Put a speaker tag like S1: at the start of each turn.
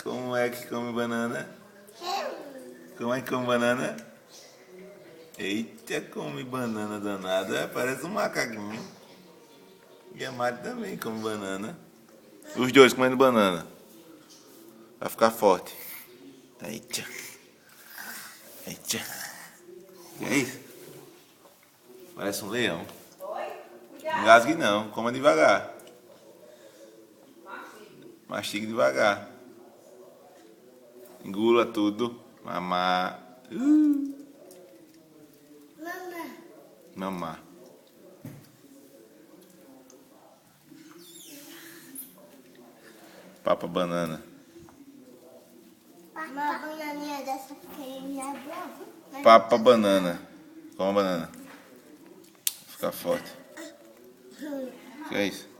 S1: Como é que come banana? Como é que come banana? Eita, come banana danada. Parece um macaquinho. E a Mari também come banana. Os dois comendo banana. Vai ficar forte. Eita. Eita. Que é isso? Parece um leão. Engasgue não, coma devagar. Mastigue devagar. Engula tudo. Mamar. Mamar. Papa banana.
S2: Uma bananinha dessa que é boa.
S1: Papa banana. Coma banana. Ficar forte. Que é isso?